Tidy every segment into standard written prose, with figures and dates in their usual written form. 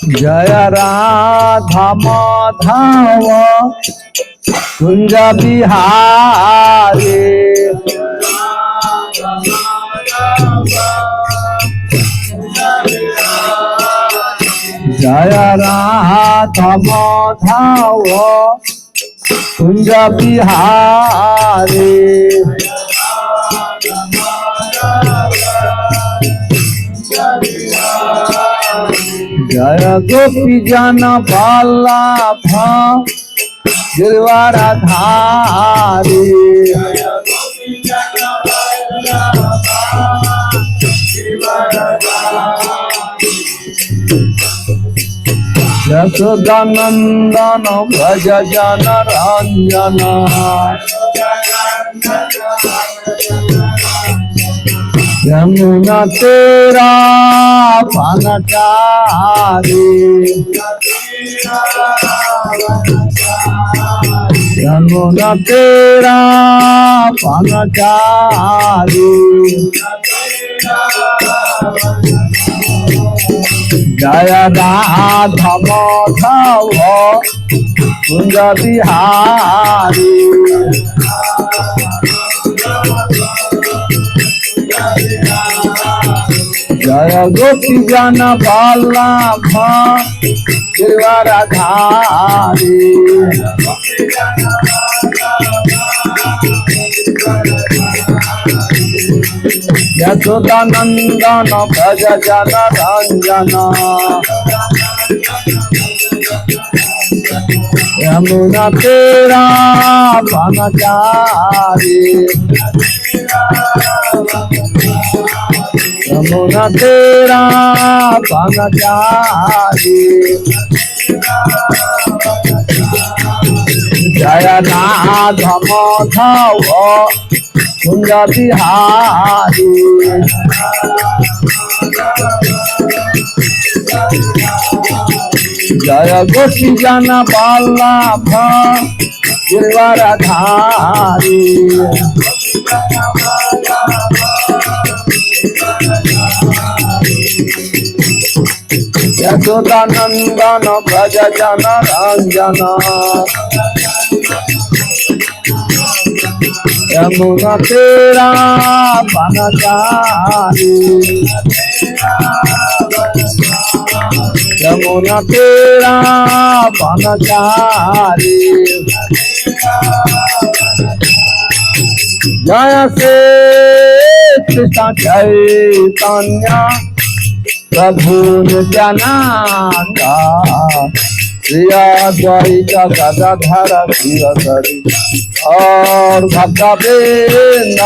जय राधा माधव कुंज बिहारी जय राधा माधव कुंज बिहारी जय गोपी जन वल्लभ गिरवाराधारी यशोदानंदन भज जन रंजन यमुना तेरा पानचारी यमुना तेरा पानचारी जय राधा माधव कुंज बिहारी जय गोपी जन वल्लभ गिरवाराधारी यशोदानंदन भज जन रंजन यमुना तेरा पानचारी यमुना तेरा पानचारी जय राधा माधव कुंज बिहारी जय गोपी जन वल्लभ गिरवाराधारी यशोदानंदन भज जन रंजन यमुना तेरा पानचारी यमुना तेरा पानचारी जय श्री कृष्ण चैतन्य प्रभु नित्यानंद श्री अद्वैत गदाधर शिवहरि और भक्तवृंद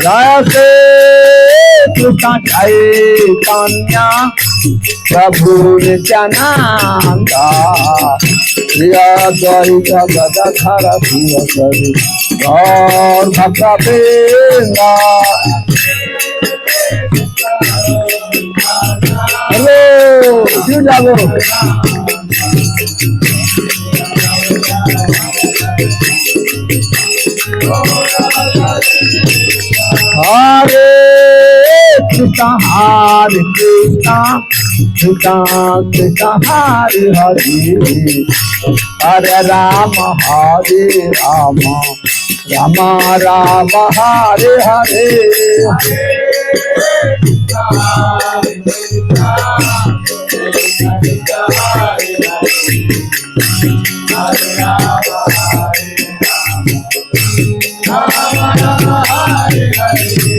जय श्री कृष्ण चैतन्य प्रभु नित्यानंद श्री अद्वैत गदाधर शिवहरि और भक्तवृंद हेलो क्यों जागो हरे कृष्ण हरे Krishna Krishna Krishna Hare Hare Hare Ram Ram Ram Hare Hare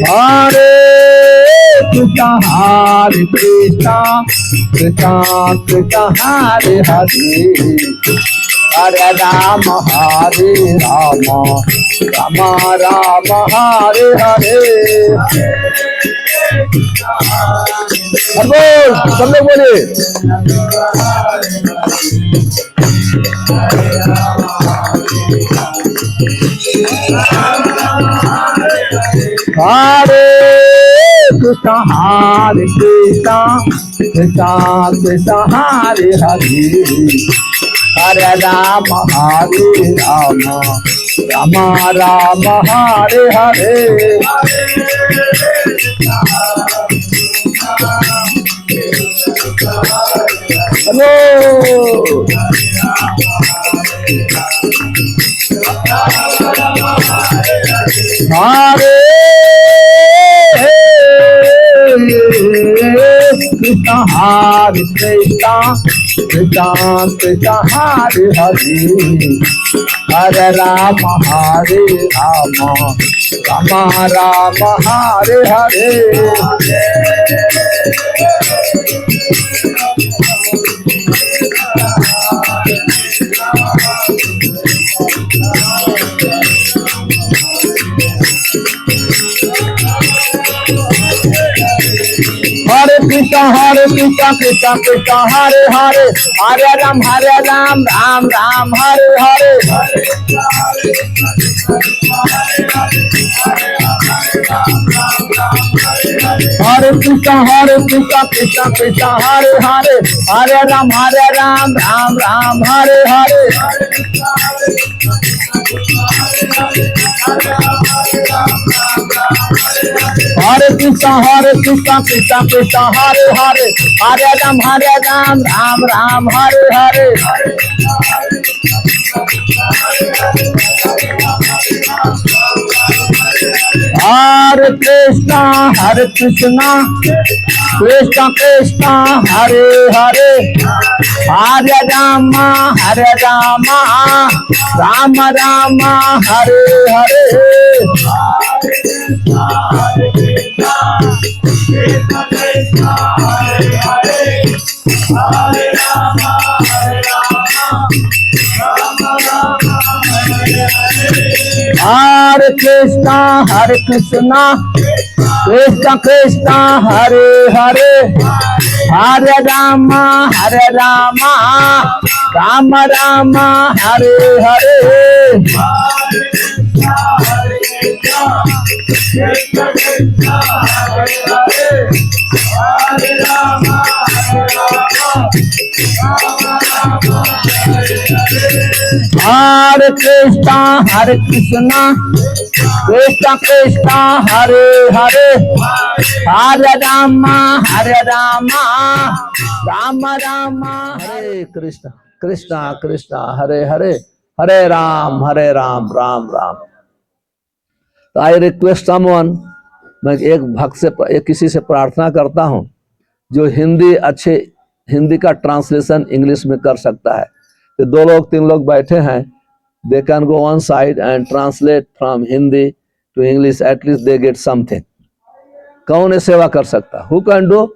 Hare Krishna, Hare Krishna, Krishna Krishna, Hare Hare, Hare Rama, Hare Rama, Rama Rama, Hare Hare. बोल सब लोग बोले Hare Krishna, Hare Krishna, Krishna Krishna, Hare Hare, Hare Rama, Hare Rama, Rama Rama, Hare Hare. Hello. Hare Krishna, Hare Krishna, Krishna Krishna, Hare Hare, Hare Rama, Hare Rama, Rama Rama, Hare Hare. Hare Krishna, Krishna Krishna, Hare Hare, Hare Ram, Ram Ram, Hare Hare. Hare Krishna, Krishna Krishna, Hare Hare, Hare Ram, Ram Ram, Hare Hare. Hare Krishna, Krishna Krishna, Hare Hare, Hare Ram, Ram Ram, Hare Hare. Hare Krishna, Krishna Krishna, Hare Hare, Hare Rama, Rama Rama, Hare Hare. Hare Krishna, Krishna Krishna, Hare Hare, Hare Rama, Rama Rama, Hare Hare. Hare Krishna, Krishna Krishna, Hare Hare, Hare Rama, Rama Rama, Hare Krishna, Krishna Krishna, Hare Hare, Hare Ram, Ram Ram. तो I request someone, मैं एक भक्त से किसी से प्रार्थना करता हूं जो हिंदी का ट्रांसलेशन इंग्लिश में कर सकता है। तो 2 लोग 3 लोग बैठे हैं, they can go one side and translate from Hindi to English, at least they get something. कौन है सेवा कर सकता? Who can do?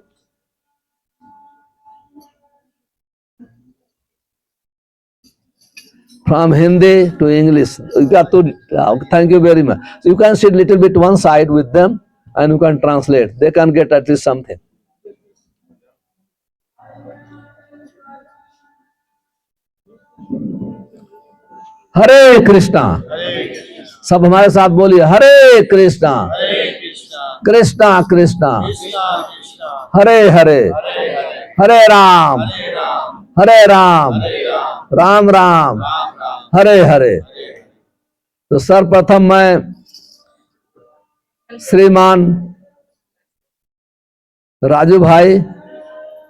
From Hindi to English, you got to. Thank you very much. So you can sit little bit one side with them, and you can translate. They can get at least something. हरे कृष्णा, सब हमारे साथ बोलिए, हरे कृष्णा, कृष्णा कृष्णा, हरे हरे, हरे राम, राम राम, हरे हरे। तो सर्वप्रथम मैं श्रीमान राजू भाई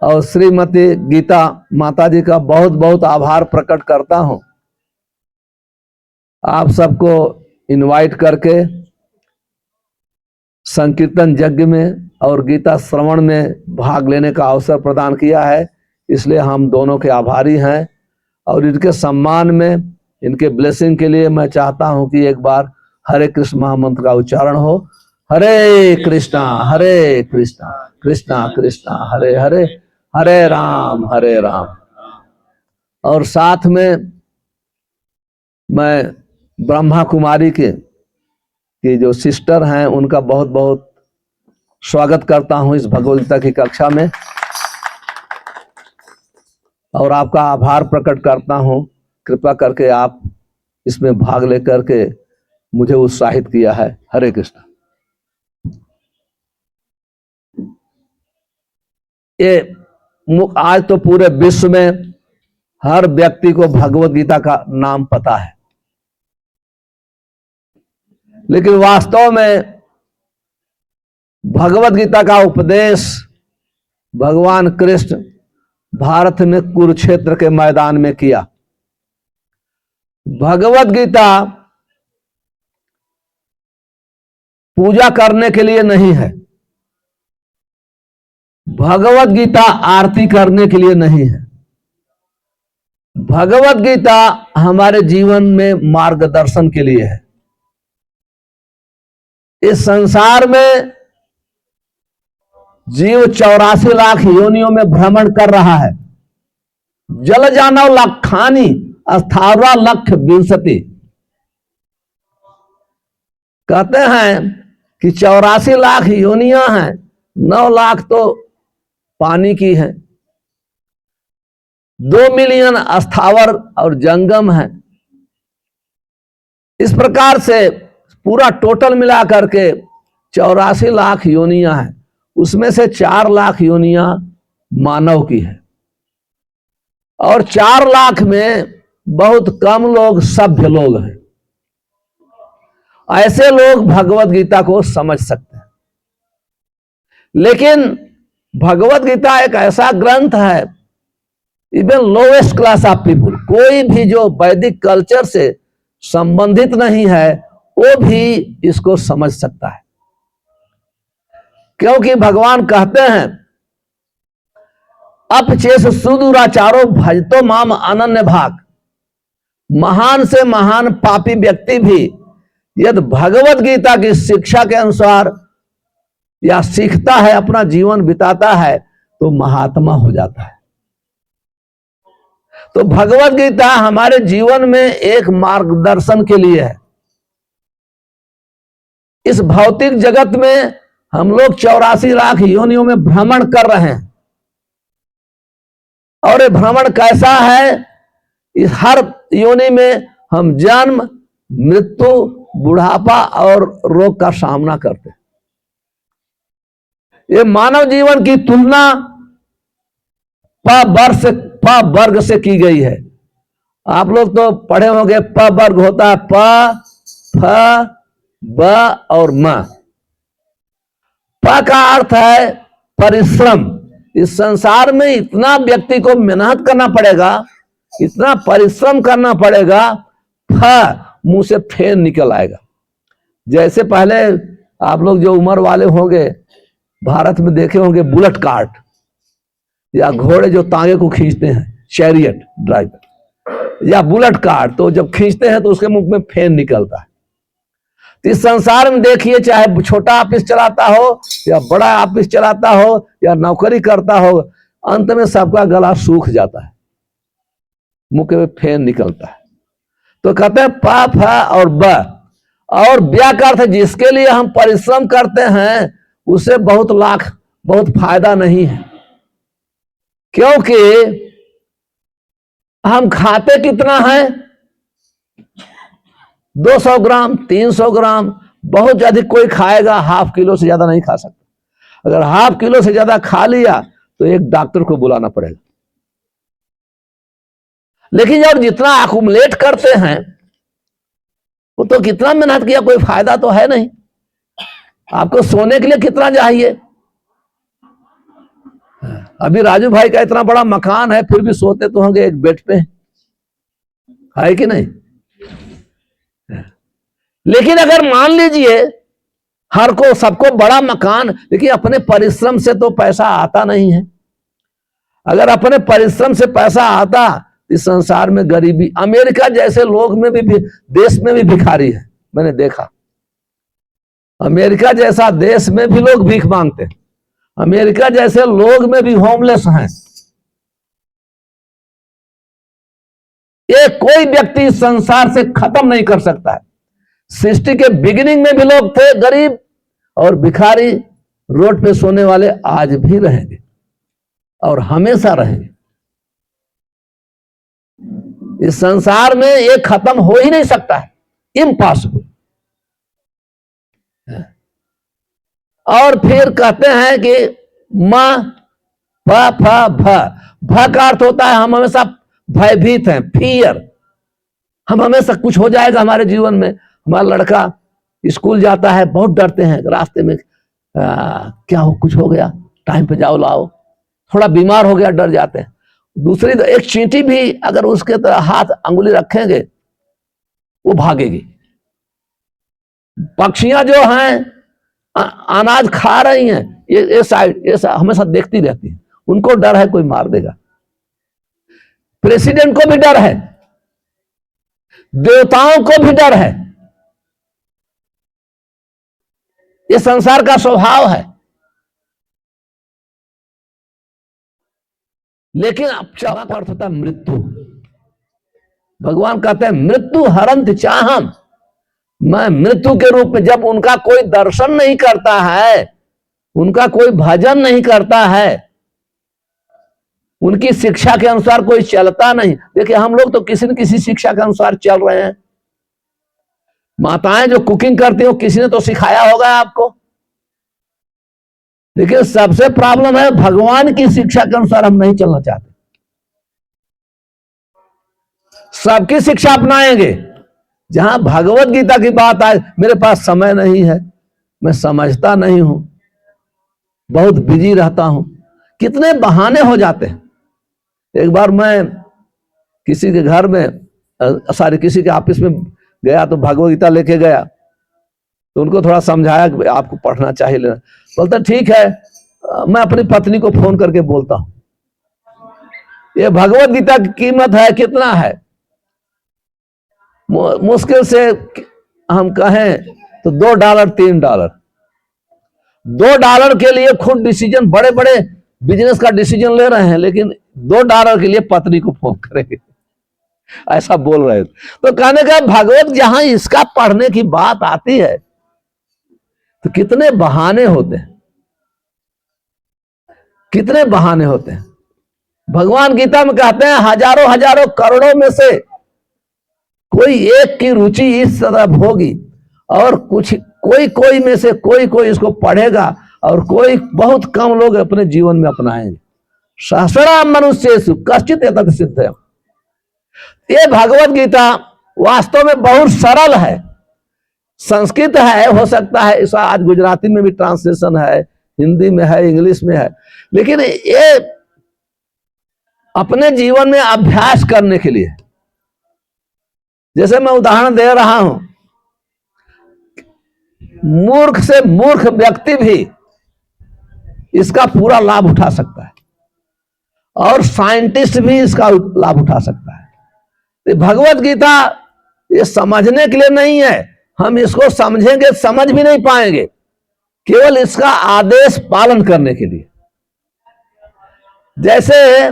और श्रीमती गीता माता जी का बहुत बहुत आभार प्रकट करता हूं। आप सबको इनवाइट करके संकीर्तन यज्ञ में और गीता श्रवण में भाग लेने का अवसर प्रदान किया है, इसलिए हम दोनों के आभारी हैं। और इनके सम्मान में, इनके ब्लेसिंग के लिए मैं चाहता हूं कि एक बार हरे कृष्ण महामंत्र का उच्चारण हो। हरे कृष्णा कृष्णा कृष्णा हरे हरे, हरे राम। और साथ में मैं ब्रह्मा कुमारी के जो सिस्टर हैं उनका बहुत बहुत स्वागत करता हूं इस भगवद गीता की कक्षा में, और आपका आभार प्रकट करता हूं। कृपा करके आप इसमें भाग लेकर के मुझे उत्साहित किया है। हरे कृष्ण। ये आज तो पूरे विश्व में हर व्यक्ति को भगवद गीता का नाम पता है, लेकिन वास्तव में भगवद गीता का उपदेश भगवान कृष्ण भारत में कुरुक्षेत्र के मैदान में किया। भगवद गीता पूजा करने के लिए नहीं है, भगवद गीता आरती करने के लिए नहीं है, भगवद गीता हमारे जीवन में मार्गदर्शन के लिए है। इस संसार में जीव 84 लाख योनियों में भ्रमण कर रहा है। जल जानव लखानी अस्थावरा लक्ष विंशति। कहते हैं कि 84 लाख योनियां हैं, 9 लाख तो पानी की है, 2 मिलियन अस्थावर और जंगम है। इस प्रकार से पूरा टोटल मिला करके 84 लाख योनियां हैं, उसमें से 4 लाख योनियां मानव की है, और 4 लाख में बहुत कम लोग सभ्य लोग हैं। ऐसे लोग भगवद गीता को समझ सकते हैं। लेकिन भगवद गीता एक ऐसा ग्रंथ है, even lowest class of people, कोई भी जो वैदिक कल्चर से संबंधित नहीं है वो भी इसको समझ सकता है। क्योंकि भगवान कहते हैं अपचेस सुदूराचारो भजतो माम अनन्य भाग। महान से महान पापी व्यक्ति भी यदि भगवद गीता की शिक्षा के अनुसार या सीखता है, अपना जीवन बिताता है, तो महात्मा हो जाता है। तो भगवद गीता हमारे जीवन में एक मार्गदर्शन के लिए है। इस भौतिक जगत में हम लोग 84 लाख योनियों में भ्रमण कर रहे हैं, और ये भ्रमण कैसा है? इस हर योनि में हम जन्म, मृत्यु, बुढ़ापा और रोग का सामना करते हैं। ये मानव जीवन की तुलना प वर्ग से की गई है। आप लोग तो पढ़े होंगे, प वर्ग होता है प, फ, ब और म। प का अर्थ है परिश्रम। इस संसार में इतना व्यक्ति को मेहनत करना पड़ेगा, इतना परिश्रम करना पड़ेगा, फ मुंह से फेन निकल आएगा। जैसे पहले आप लोग जो उम्र वाले होंगे भारत में देखे होंगे बुलेट कार्ट, या घोड़े जो तांगे को खींचते हैं, चैरियट ड्राइवर या बुलेट कार्ट, तो जब खींचते हैं तो उसके मुंह में फेन निकलता है। तो इस संसार में देखिए, चाहे छोटा ऑफिस चलाता हो या बड़ा ऑफिस चलाता हो या नौकरी करता हो, अंत में सबका गला सूख जाता है, मुंह में फेन निकलता है। तो कहते हैं प, फ और ब, और व्या का अर्थ जिसके लिए हम परिश्रम करते हैं उसे बहुत फायदा नहीं है। क्योंकि हम खाते कितना है? 200 ग्राम, 300 ग्राम, बहुत अधिक कोई खाएगा ½ किलो से ज्यादा नहीं खा सकता। अगर ½ किलो से ज्यादा खा लिया तो एक डॉक्टर को बुलाना पड़ेगा। लेकिन जब जितना अकुमुलेट करते हैं वो तो कितना मेहनत किया, कोई फायदा तो है नहीं। आपको सोने के लिए कितना चाहिए? अभी राजू भाई का इतना बड़ा मकान है, फिर भी सोते तो होंगे एक बेड पे, है कि नहीं? लेकिन अगर मान लीजिए हर को सबको बड़ा मकान, लेकिन अपने परिश्रम से तो पैसा आता नहीं है। अगर अपने परिश्रम से पैसा आता, इस संसार में गरीबी, अमेरिका जैसे लोग में भी देश में भी भिखारी है, मैंने देखा। अमेरिका जैसा देश में भी लोग भीख मांगते हैं, अमेरिका जैसे लोग में भी होमलेस हैं। ये कोई व्यक्ति संसार से खत्म नहीं कर सकता है। सृष्टि के बिगिनिंग में भी लोग थे गरीब और भिखारी, रोड पे सोने वाले आज भी रहेंगे और हमेशा रहेंगे। इस संसार में ये खत्म हो ही नहीं सकता है, इम्पॉसिबल। और फिर कहते हैं कि मां फ फ भ का अर्थ होता है हम हमेशा भयभीत हैं, फियर। हम हमेशा कुछ हो जाएगा हमारे जीवन में। हमारा लड़का स्कूल जाता है, बहुत डरते हैं रास्ते में, क्या हो, कुछ हो गया, टाइम पे जाओ लाओ। थोड़ा बीमार हो गया, डर जाते हैं। दूसरी एक चींटी भी अगर उसके तरह हाथ अंगुली रखेंगे वो भागेगी। पक्षियां जो हैं अनाज खा रही हैं, ये साइड ये हमेशा देखती रहती है, उनको डर है कोई मार देगा। प्रेसिडेंट को भी डर है, देवताओं को भी डर है। ये संसार का स्वभाव है। लेकिन अब चौथा का अर्थ होता है मृत्यु। भगवान कहते हैं मृत्यु हरंत चाहम, मैं मृत्यु के रूप में, जब उनका कोई दर्शन नहीं करता है, उनका कोई भजन नहीं करता है, उनकी शिक्षा के अनुसार कोई चलता नहीं। देखिए हम लोग तो किसी न किसी शिक्षा के अनुसार चल रहे हैं। माताएं जो कुकिंग करती हो, किसी ने तो सिखाया होगा आपको। लेकिन सबसे प्रॉब्लम है भगवान की शिक्षा के अनुसार हम नहीं चलना चाहते। सबकी शिक्षा अपनाएंगे। जहां भगवत गीता की बात आए, मेरे पास समय नहीं है, मैं समझता नहीं हूं, बहुत बिजी रहता हूं, कितने बहाने हो जाते हैं। एक बार मैं किसी के घर में, किसी के ऑफिस में गया तो भगवत गीता लेके गया, तो उनको थोड़ा समझाया कि आपको पढ़ना चाहिए लेना। बोलता ठीक है, मैं अपनी पत्नी को फोन करके बोलता हूं। ये भगवत गीता की कीमत है कितना है, मुश्किल से हम कहें तो $2 $3। $2 के लिए खुद डिसीजन, बड़े बड़े बिजनेस का डिसीजन ले रहे हैं, लेकिन $2 के लिए पत्नी को फोन करेंगे, ऐसा बोल रहे थे। तो कहने का भगवत जहां इसका पढ़ने की बात आती है तो कितने बहाने होते हैं, कितने बहाने होते हैं। भगवान गीता में कहते हैं हजारों हजारों करोड़ों में से कोई एक की रुचि इस तरफ होगी, और कुछ कोई में से कोई इसको पढ़ेगा, और कोई बहुत कम लोग अपने जीवन में अपनाएंगे। सहस्राम मनुष्येषु कश्चित् एतत् सिद्धयम्। ये भगवत गीता वास्तव में बहुत सरल है। संस्कृत है, हो सकता है इसका आज गुजराती में भी ट्रांसलेशन है, हिंदी में है, इंग्लिश में है, लेकिन ये अपने जीवन में अभ्यास करने के लिए, जैसे मैं उदाहरण दे रहा हूं, मूर्ख से मूर्ख व्यक्ति भी इसका पूरा लाभ उठा सकता है, और साइंटिस्ट भी इसका लाभ उठा सकता है। भगवत गीता ये समझने के लिए नहीं है, हम इसको समझेंगे समझ भी नहीं पाएंगे, केवल इसका आदेश पालन करने के लिए। जैसे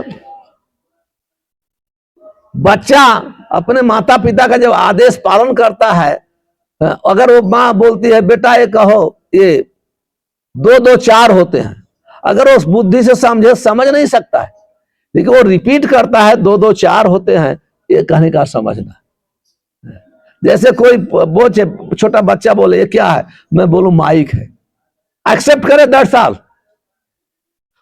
बच्चा अपने माता पिता का जब आदेश पालन करता है, अगर वो माँ बोलती है बेटा ये कहो, ये 2 2 4 होते हैं, अगर वो बुद्धि से समझे, समझ नहीं सकता है, लेकिन वो रिपीट करता है 2 2 4 होते हैं, ये कहने का समझना। जैसे कोई बोझ छोटा बच्चा बोले ये क्या है, मैं बोलूं माइक है, एक्सेप्ट करे 10 साल।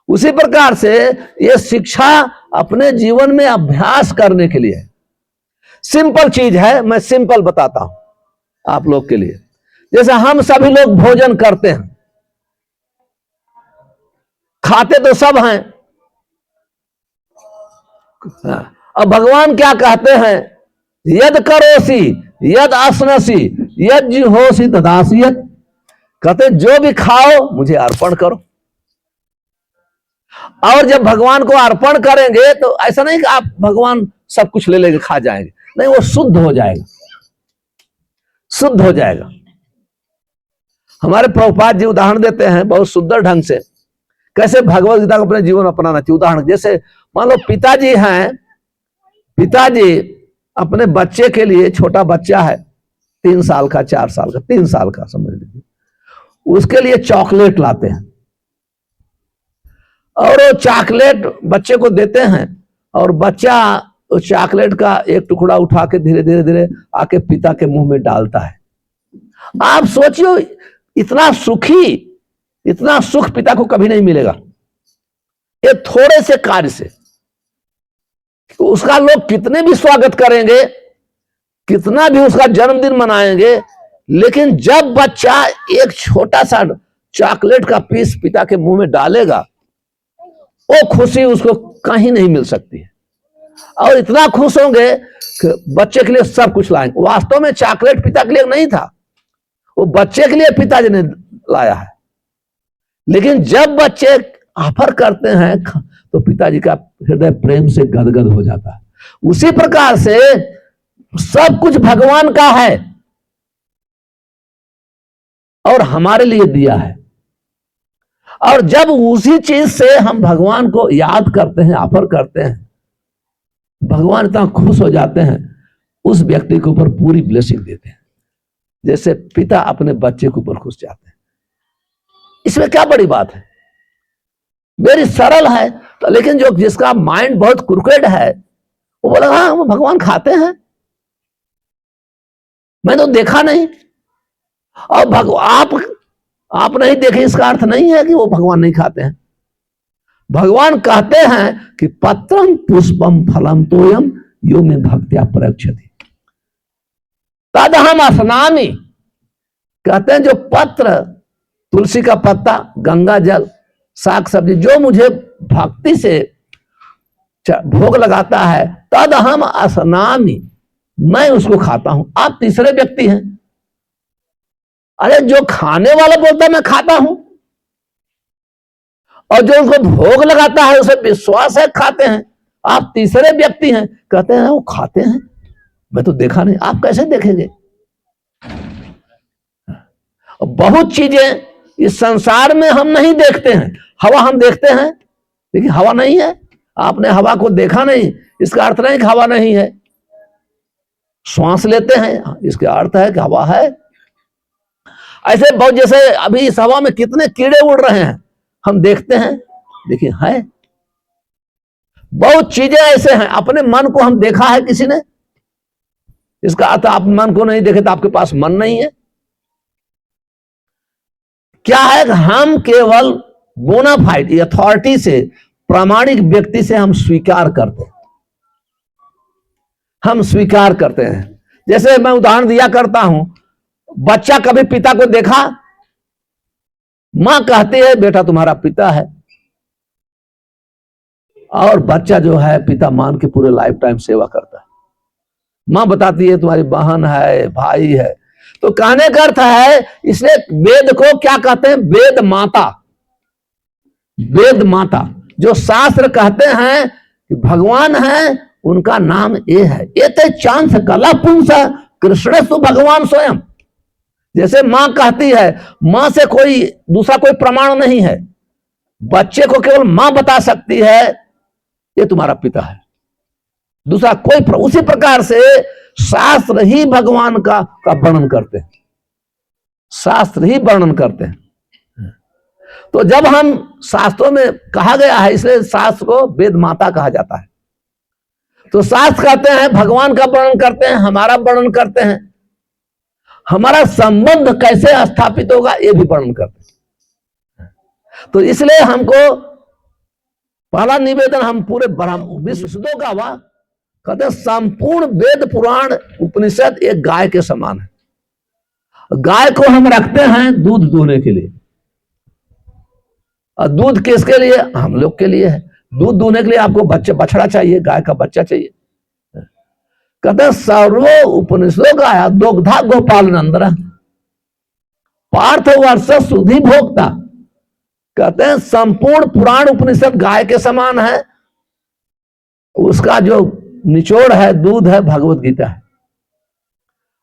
उसी प्रकार से ये शिक्षा अपने जीवन में अभ्यास करने के लिए सिंपल चीज है। मैं सिंपल बताता हूं आप लोग के लिए। जैसे हम सभी लोग भोजन करते हैं, खाते तो सब हैं। अब भगवान क्या कहते हैं, यद करोसी यद असनसी यद जिहोसी तदासी यद। कहते जो भी खाओ मुझे अर्पण करो। और जब भगवान को अर्पण करेंगे तो ऐसा नहीं कि आप भगवान सब कुछ ले लेके खा जाएंगे, नहीं, वो शुद्ध हो जाएगा, शुद्ध हो जाएगा। हमारे प्रभुपाद जी उदाहरण देते हैं बहुत सुंदर ढंग से, कैसे भगवत गीता को अपने जीवन में अपनाना चाहिए। उदाहरण जैसे मान लो पिताजी हैं, पिताजी अपने बच्चे के लिए, छोटा बच्चा है 3 साल का, 4 साल का, 3 साल का समझ लीजिए, उसके लिए चॉकलेट लाते हैं और वो चॉकलेट बच्चे को देते हैं और बच्चा उस चॉकलेट का एक टुकड़ा उठा के धीरे धीरे धीरे आके पिता के मुंह में डालता है। आप सोचियो इतना सुखी, इतना सुख पिता को कभी नहीं मिलेगा ये थोड़े से कार्य से। तो उसका लोग कितने भी स्वागत करेंगे, कितना भी उसका जन्मदिन मनाएंगे, लेकिन जब बच्चा एक छोटा सा चॉकलेट का पीस पिता के मुंह में डालेगा, वो खुशी उसको कहीं नहीं मिल सकती है। और इतना खुश होंगे कि बच्चे के लिए सब कुछ लाएंगे। वास्तव में चॉकलेट पिता के लिए नहीं था, वो बच्चे के लिए पिताजी ने लाया है। लेकिन जब बच्चे ऑफर करते हैं तो पिताजी का हृदय प्रेम से गदगद हो जाता है। उसी प्रकार से सब कुछ भगवान का है और हमारे लिए दिया है, और जब उसी चीज से हम भगवान को याद करते हैं, ऑफर करते हैं, भगवान इतना खुश हो जाते हैं, उस व्यक्ति के ऊपर पूरी ब्लेसिंग देते हैं, जैसे पिता अपने बच्चे के ऊपर खुश जाते हैं। इसमें क्या बड़ी बात है, वेरी सरल है। तो लेकिन जो जिसका माइंड बहुत क्रिकेट है वो बोला हाँ वो भगवान खाते हैं, मैं तो देखा नहीं। और आप नहीं देखे इसका अर्थ नहीं है कि वो भगवान नहीं खाते हैं। भगवान कहते हैं कि पत्रम पुष्पम फलम तोयम यो में भक्त्या प्रयच्छति तदहम अस्नामि। कहते हैं जो पत्र, तुलसी का पत्ता, गंगा जल, साग सब्जी जो मुझे भक्ति से भोग लगाता है, तदहम अस्नामि, मैं उसको खाता हूं। आप तीसरे व्यक्ति हैं। अरे जो खाने वाला बोलता है मैं खाता हूं, और जो उसको भोग लगाता है उसे विश्वास है खाते हैं। आप तीसरे व्यक्ति हैं। कहते हैं वो खाते हैं, मैं तो देखा नहीं। आप कैसे देखेंगे? बहुत चीजें इस संसार में हम नहीं देखते हैं। हवा हम देखते हैं लेकिन हवा नहीं है। आपने हवा को देखा नहीं, इसका अर्थ नहीं कि हवा नहीं है। श्वास लेते हैं, इसका अर्थ है कि हवा है। ऐसे बहुत, जैसे अभी इस हवा में कितने कीड़े उड़ रहे हैं हम देखते हैं, लेकिन है। बहुत चीजें ऐसे हैं, अपने मन को हम देखा है किसी ने, इसका अर्थ आप मन को नहीं देखे तो आपके पास मन नहीं है। क्या है कि हम केवल बोनाफाइड अथॉरिटी से, प्रामाणिक व्यक्ति से हम स्वीकार करते हैं, हम स्वीकार करते हैं। जैसे मैं उदाहरण दिया करता हूं, बच्चा कभी पिता को देखा, मां कहती है बेटा तुम्हारा पिता है, और बच्चा जो है पिता मान के पूरे लाइफ टाइम सेवा करता है। मां बताती है तुम्हारी बहन है, भाई है। तो कहने का अर्थ है, इसलिए वेद को क्या कहते हैं? वेद माता। वेद माता, जो शास्त्र कहते हैं कि भगवान है, उनका नाम ये है। ये तो चांस कला पुंस कृष्ण सु भगवान स्वयं। जैसे मां कहती है, मां से कोई दूसरा कोई प्रमाण नहीं है, बच्चे को केवल मां बता सकती है ये तुम्हारा पिता है, दूसरा कोई उसी प्रकार से शास्त्र ही भगवान का वर्णन करते हैं, शास्त्र ही वर्णन करते हैं। तो जब हम शास्त्रों में कहा गया है, इसलिए शास्त्र को वेद माता कहा जाता है। तो शास्त्र कहते हैं भगवान का वर्णन करते हैं, हमारा वर्णन करते हैं, हमारा संबंध कैसे स्थापित होगा ये भी वर्णन करते हैं। तो इसलिए हमको पहला निवेदन, हम पूरे ब्रह्म विशुद्धों का हुआ, कहते हैं संपूर्ण वेद पुराण उपनिषद एक गाय के समान है। गाय को हम रखते हैं दूध दूहने के लिए, और दूध किसके लिए? हम लोग के लिए है। दूध दूहने के लिए आपको बछड़ा चाहिए, गाय का बच्चा चाहिए। कहते हैं सर्वो उपनिषदो गाया दुग्धा गोपाल नंदन, पार्थ वर्ष सुधि भोक्ता। कहते हैं संपूर्ण पुराण उपनिषद गाय के समान है, उसका जो निचोड़ है, दूध है, भगवत गीता है।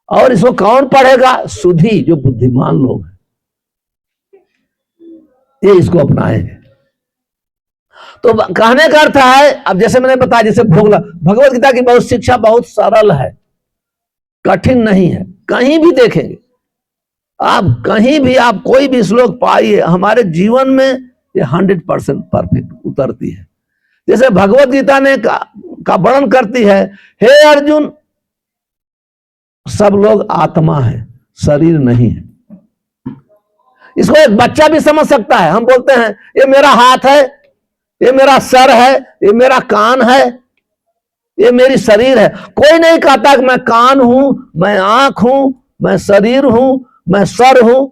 और इसको कौन पढ़ेगा? सुधी, जो बुद्धिमान लोग हैं, ये इसको अपनाएंगे। तो कहने का अर्थ है, अब जैसे मैंने बताया, जैसे भगवत गीता की बहुत शिक्षा बहुत सरल है, कठिन नहीं है। कहीं भी देखेंगे आप, कहीं भी आप कोई भी श्लोक पाइए, हमारे जीवन में ये 100% परफेक्ट उतरती है। जैसे भगवत गीता ने का वर्णन करती है, हे अर्जुन, सब लोग आत्मा है, शरीर नहीं है। इसको एक बच्चा भी समझ सकता है। हम बोलते हैं ये मेरा हाथ है, ये मेरा सर है, ये मेरा कान है, ये मेरी शरीर है। कोई नहीं कहता कि मैं कान हूं, मैं आंख हूं, मैं शरीर हूं, मैं सर हूं।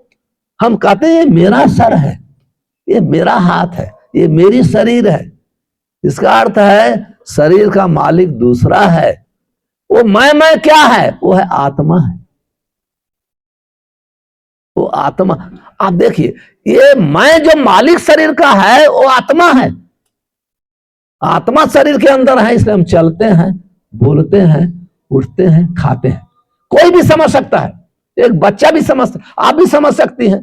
हम कहते हैं ये मेरा सर है, ये मेरा हाथ है, ये मेरी शरीर है। इसका अर्थ है शरीर का मालिक दूसरा है। वो मैं क्या है? वो है आत्मा है, वो आत्मा। आप देखिए, ये मैं जो मालिक शरीर का है वो आत्मा है। आत्मा शरीर के अंदर है, इसलिए हम चलते हैं, बोलते हैं, उठते हैं, खाते हैं। कोई भी समझ सकता है, एक बच्चा भी समझ, आप भी समझ सकती हैं।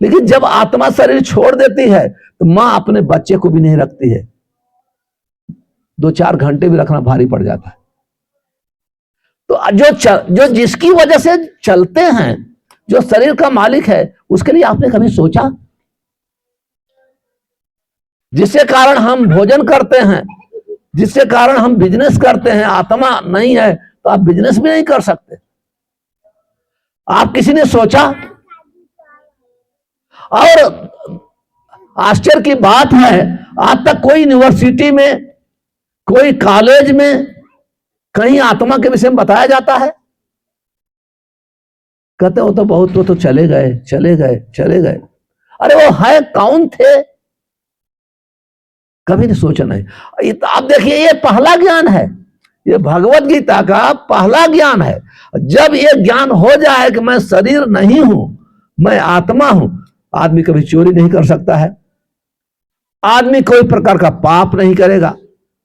लेकिन जब आत्मा शरीर छोड़ देती है तो मां अपने बच्चे को भी नहीं रखती है, 2-4 घंटे भी रखना भारी पड़ जाता है। तो जो जिसकी वजह से चलते हैं, जो शरीर का मालिक है, उसके लिए आपने कभी सोचा? जिसके कारण हम भोजन करते हैं, जिसके कारण हम बिजनेस करते हैं, आत्मा नहीं है तो आप बिजनेस भी नहीं कर सकते। आप किसी ने सोचा? और आश्चर्य की बात है, आज तक कोई यूनिवर्सिटी में, कोई कॉलेज में कहीं आत्मा के विषय में बताया जाता है? कहते हो तो बहुत, तो चले गए, चले गए, चले गए। अरे वो है कौन थे? कभी नहीं सोचा नहीं। तो आप देखिए, ये पहला ज्ञान है, ये भगवत गीता का पहला ज्ञान है। जब ये ज्ञान हो जाए कि मैं शरीर नहीं हूं, मैं आत्मा हूं, आदमी कभी चोरी नहीं कर सकता है, आदमी कोई प्रकार का पाप नहीं करेगा,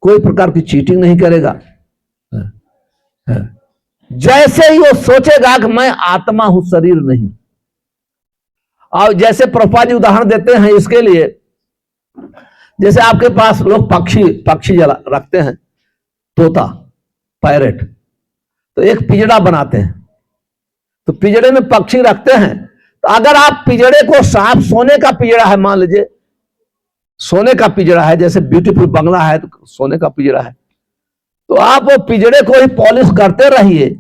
कोई प्रकार की चीटिंग नहीं करेगा। जैसे ही वो सोचेगा कि मैं आत्मा हूं, शरीर नहीं। और जैसे प्रभुपाद जी उदाहरण देते हैं इसके लिए, जैसे आपके पास लोग पक्षी रखते हैं, तोता, पैरेट, तो एक पिंजड़ा बनाते हैं, तो पिंजड़े में पक्षी रखते हैं। तो अगर आप पिंजड़े को साफ सोने का पिंजड़ा है, मान लीजिए सोने का पिंजड़ा है, जैसे ब्यूटीफुल बंगला है तो सोने का पिंजड़ा है, तो आप वो पिंजड़े को ही पॉलिश करते रहिए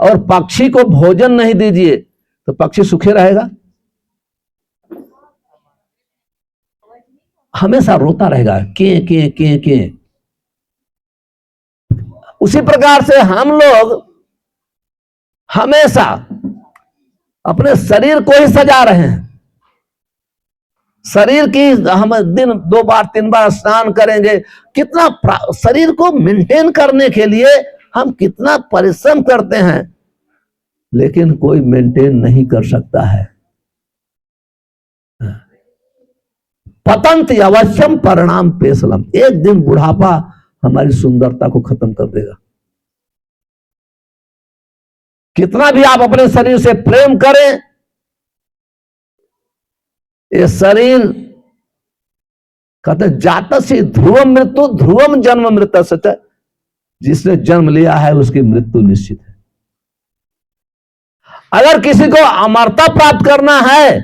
और पक्षी को भोजन नहीं दीजिए, तो पक्षी सूखे रहेगा, हमेशा रोता रहेगा, के। उसी प्रकार से हम लोग हमेशा अपने शरीर को ही सजा रहे हैं। शरीर की हम दिन 2 बार 3 बार स्नान करेंगे, कितना शरीर को मेंटेन करने के लिए हम कितना परिश्रम करते हैं, लेकिन कोई मेंटेन नहीं कर सकता है। पतंत अवश्यम परिणाम पेशलम, एक दिन बुढ़ापा हमारी सुंदरता को खत्म कर देगा। कितना भी आप अपने शरीर से प्रेम करें, ये शरीर कहते जात से ध्रुवम मृत्यु, ध्रुवम जन्म मृत्यु सच, जिसने जन्म लिया है उसकी मृत्यु निश्चित है। अगर किसी को अमरता प्राप्त करना है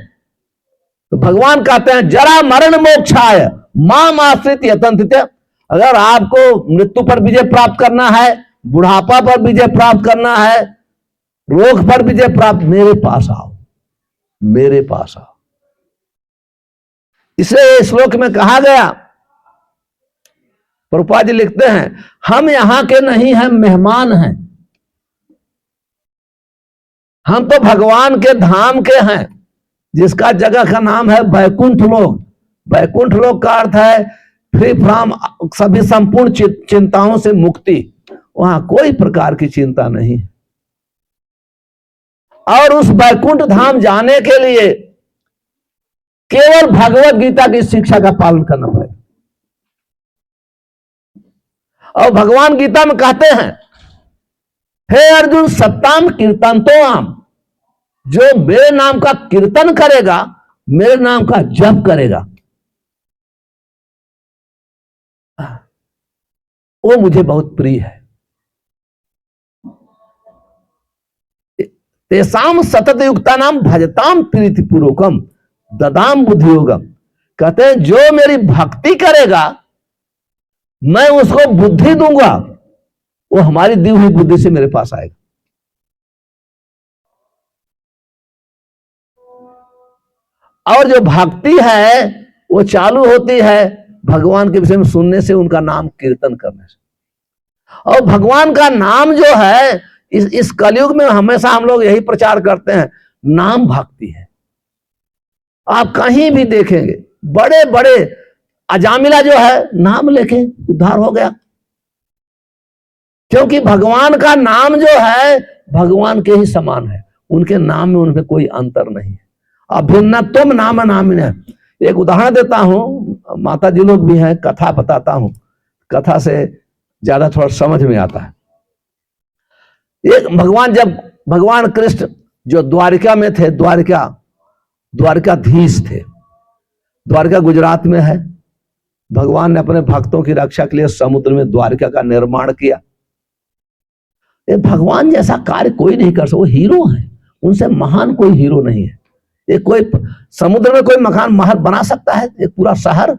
तो भगवान कहते हैं जरा मरण मोक्षाय माम आश्रित यतंत्रित। अगर आपको मृत्यु पर विजय प्राप्त करना है, बुढ़ापा पर विजय प्राप्त करना है, रोग पर विजय प्राप्त, मेरे पास आओ, मेरे पास आओ। इसलिए श्लोक में कहा गया, प्रभुपाद जी लिखते हैं, हम यहां के नहीं हैं, मेहमान हैं। हम तो भगवान के धाम के हैं, जिसका जगह का नाम है बैकुंठ लोक। बैकुंठ लोक का अर्थ है फ्री फ्रॉम, सभी संपूर्ण चिंताओं से मुक्ति। वहां कोई प्रकार की चिंता नहीं है। और उस वैकुंठ धाम जाने के लिए केवल भगवत गीता की शिक्षा का पालन करना पड़ेगा। और भगवान गीता में कहते हैं, हे अर्जुन सत्ताम कीर्तन तो आम, जो मेरे नाम का कीर्तन करेगा, मेरे नाम का जप करेगा, वो मुझे बहुत प्रिय है। तेसाम सतत युक्ता नाम भजताम प्रीति पूर्वकम ददाम बुद्धि योगम। कहते हैं जो मेरी भक्ति करेगा मैं उसको बुद्धि दूंगा, वो हमारी दी हुई बुद्धि से मेरे पास आएगा। और जो भक्ति है वो चालू होती है भगवान के विषय में सुनने से, उनका नाम कीर्तन करने से। और भगवान का नाम जो है इस कलयुग में हमेशा हम लोग यही प्रचार करते हैं, नाम भक्ति है। आप कहीं भी देखेंगे बड़े बड़े अजामिला जो है नाम लेके उद्धार हो गया, क्योंकि भगवान का नाम जो है भगवान के ही समान है, उनके नाम में उनमें कोई अंतर नहीं है। अभिन्न तुम नाम नामिन है। एक उदाहरण देता हूं, माता जी लोग भी हैं, कथा बताता हूं, कथा से ज्यादा थोड़ा समझ में आता है। एक जब भगवान कृष्ण जो द्वारिका में थे, द्वारिकाधीश थे, द्वारिका गुजरात में है। भगवान ने अपने भक्तों की रक्षा के लिए समुद्र में द्वारिका का निर्माण किया। ये भगवान जैसा कार्य कोई नहीं कर सकता, वो हीरो है, उनसे महान कोई हीरो नहीं है। ये कोई समुद्र में कोई मकान महल बना सकता है, एक पूरा शहर,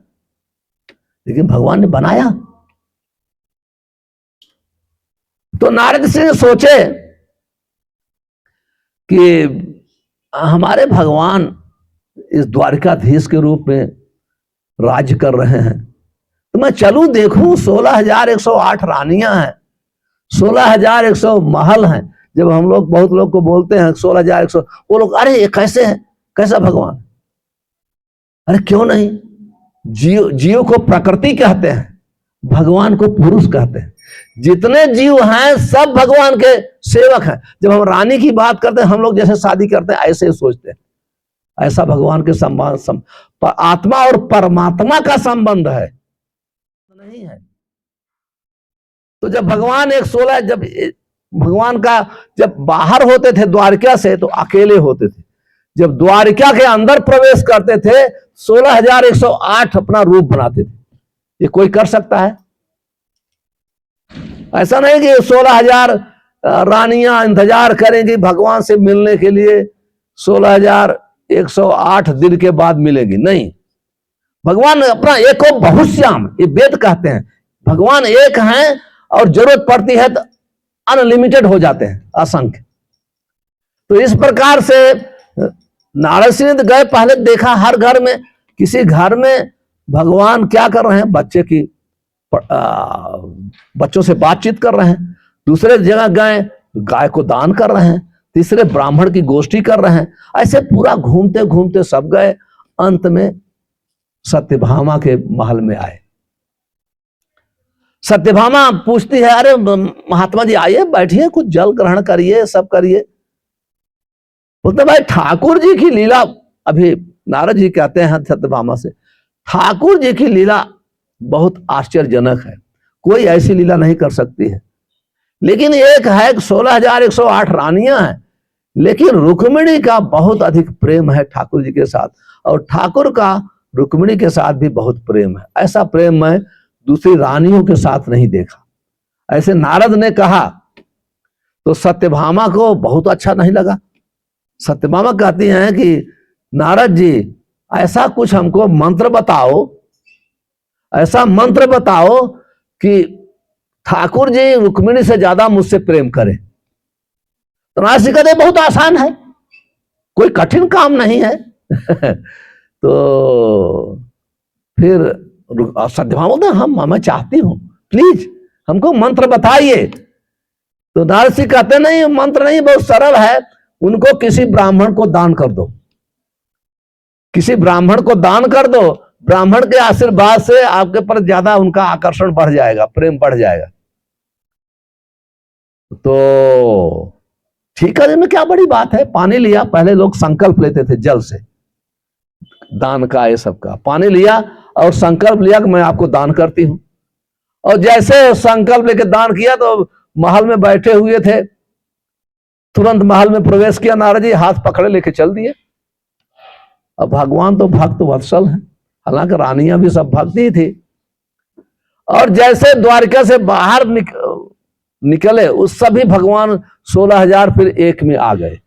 लेकिन भगवान ने बनाया। तो नारद सिंह सोचे कि हमारे भगवान इस द्वारिकाधीश के रूप में राज्य कर रहे हैं, तो मैं चलूं देखूं। 16,108 रानियां हैं, 16,100 महल हैं। जब हम लोग बहुत लोग को बोलते हैं 16,100, वो लोग अरे ये कैसे है, कैसा भगवान? अरे क्यों नहीं, जीव को प्रकृति कहते हैं, भगवान को पुरुष कहते हैं। जितने जीव हैं सब भगवान के सेवक हैं। जब हम रानी की बात करते हैं, हम लोग जैसे शादी करते हैं ऐसे ही सोचते हैं, ऐसा भगवान के संबंध आत्मा और परमात्मा का संबंध है नहीं है। तो जब भगवान जब भगवान का जब बाहर होते थे द्वारिका से तो अकेले होते थे, जब द्वारिका के अंदर प्रवेश करते थे 16,108 अपना रूप बनाते थे। ये कोई कर सकता है? ऐसा नहीं कि 16,000 रानियां इंतजार करेंगी भगवान से मिलने के लिए, 16,108 दिन के बाद मिलेगी, नहीं। भगवान अपना एक हो बहुश्याम, ये वेद कहते हैं। भगवान एक हैं और जरूरत पड़ती है तो अनलिमिटेड हो जाते हैं, असंख्य। तो इस प्रकार से नारद सिंह गए, पहले देखा हर घर में, किसी घर में भगवान क्या कर रहे हैं, बच्चों से बातचीत कर रहे हैं। दूसरे जगह गए, गाय को दान कर रहे हैं। तीसरे ब्राह्मण की गोष्ठी कर रहे हैं। ऐसे पूरा घूमते घूमते सब गए, अंत में सत्यभामा के महल में आए। सत्यभामा पूछती है, अरे महात्मा जी आइए, बैठिए, कुछ जल ग्रहण करिए, सब करिए। बोलते भाई ठाकुर जी की लीला, अभी नारद जी कहते हैं सत्यभामा से, ठाकुर जी की लीला बहुत आश्चर्यजनक है, कोई ऐसी लीला नहीं कर सकती है। लेकिन एक है 16,108 रानियां हैं, लेकिन रुक्मिणी का बहुत अधिक प्रेम है ठाकुर जी के साथ, और ठाकुर का रुक्मिणी के साथ भी बहुत प्रेम है। ऐसा प्रेम मैं दूसरी रानियों के साथ नहीं देखा। ऐसे नारद ने कहा तो सत्यभामा को बहुत अच्छा नहीं लगा। सत्यभामा कहती हैं कि नारद जी ऐसा कुछ हमको मंत्र बताओ, ऐसा मंत्र बताओ कि ठाकुर जी रुक्मिणी से ज्यादा मुझसे प्रेम करे। तो नारद जी कहते बहुत आसान है, कोई कठिन काम नहीं है। तो फिर सत्यभामा बोलते हम मैं चाहती हूं, प्लीज हमको मंत्र बताइए। तो नारद जी कहते नहीं, मंत्र नहीं, बहुत सरल है, उनको किसी ब्राह्मण को दान कर दो, किसी ब्राह्मण को दान कर दो, ब्राह्मण के आशीर्वाद से आपके पर ज्यादा उनका आकर्षण बढ़ जाएगा, प्रेम बढ़ जाएगा। तो ठीक है, में क्या बड़ी बात है, पानी लिया, पहले लोग संकल्प लेते थे जल से, दान का, ये सब का, पानी लिया और संकल्प लिया कि मैं आपको दान करती हूं, और जैसे संकल्प लेके दान किया तो महल में बैठे हुए थे, तुरंत महल में प्रवेश किया नारद जी, हाथ पकड़े लेके चल दिए। अब भगवान तो भक्त वत्सल है, हालांकि रानियां भी सब भक्ति ही थी, और जैसे द्वारका से बाहर निकले उस सभी भगवान 16,000 फिर एक में आ गए,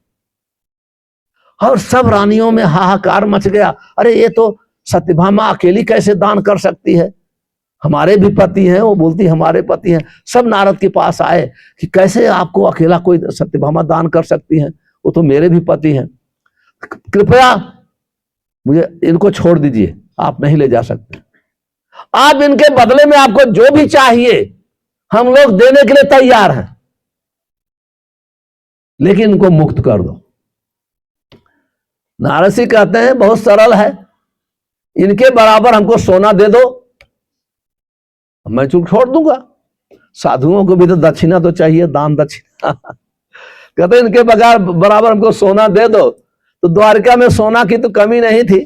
और सब रानियों में हाहाकार मच गया। अरे ये तो सत्यभामा अकेली कैसे दान कर सकती है, हमारे भी पति हैं, वो बोलती हमारे पति हैं। सब नारद के पास आए कि कैसे आपको अकेला कोई सत्यभामा दान कर सकती है, वो तो मेरे भी पति हैं, कृपया मुझे इनको छोड़ दीजिए, आप नहीं ले जा सकते, आप इनके बदले में आपको जो भी चाहिए हम लोग देने के लिए तैयार हैं, लेकिन इनको मुक्त कर दो। नारद जी कहते हैं बहुत सरल है, इनके बराबर हमको सोना दे दो, मैं चुप छोड़ दूंगा, साधुओं को भी तो दक्षिणा तो चाहिए, दान दक्षिणा कहते हैं इनके बराबर हमको सोना दे दो। तो द्वारका में सोना की तो कमी नहीं थी,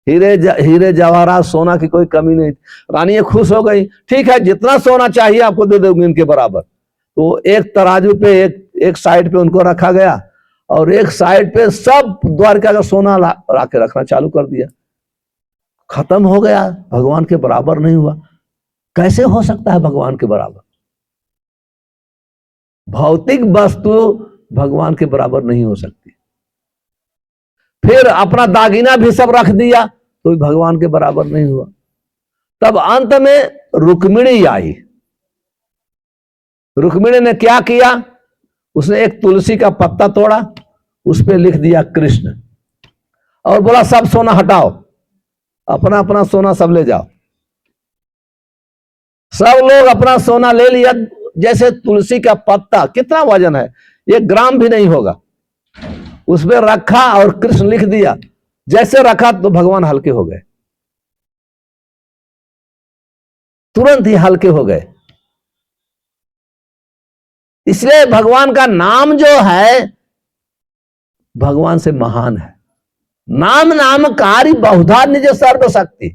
हीरे जवाहरात सोना की कोई कमी नहीं थी। रानी खुश हो गई, ठीक है जितना सोना चाहिए आपको दे दूंगी इनके बराबर। तो एक तराजू पे एक साइड पे उनको रखा गया, और एक साइड पे सब द्वारका का सोना ला के रखना चालू कर दिया। खत्म हो गया, भगवान के बराबर नहीं हुआ। कैसे हो सकता है भगवान के बराबर? भौतिक वस्तु भगवान के बराबर नहीं हो सकती। फिर अपना दागिना भी सब रख दिया तो भगवान के बराबर नहीं हुआ। तब अंत में रुक्मिणी आई। रुक्मिणी ने क्या किया, उसने एक तुलसी का पत्ता तोड़ा, उस पर लिख दिया कृष्ण, और बोला सब सोना हटाओ, अपना अपना सोना सब ले जाओ। सब लोग अपना सोना ले लिया। जैसे तुलसी का पत्ता, कितना वजन है, 1 ग्राम भी नहीं होगा, उस पर रखा और कृष्ण लिख दिया। जैसे रखा तो भगवान हल्के हो गए, तुरंत ही हल्के हो गए। इसलिए भगवान का नाम जो है भगवान से महान है। नाम नामकारी बहुधा निज सर्व शक्ति।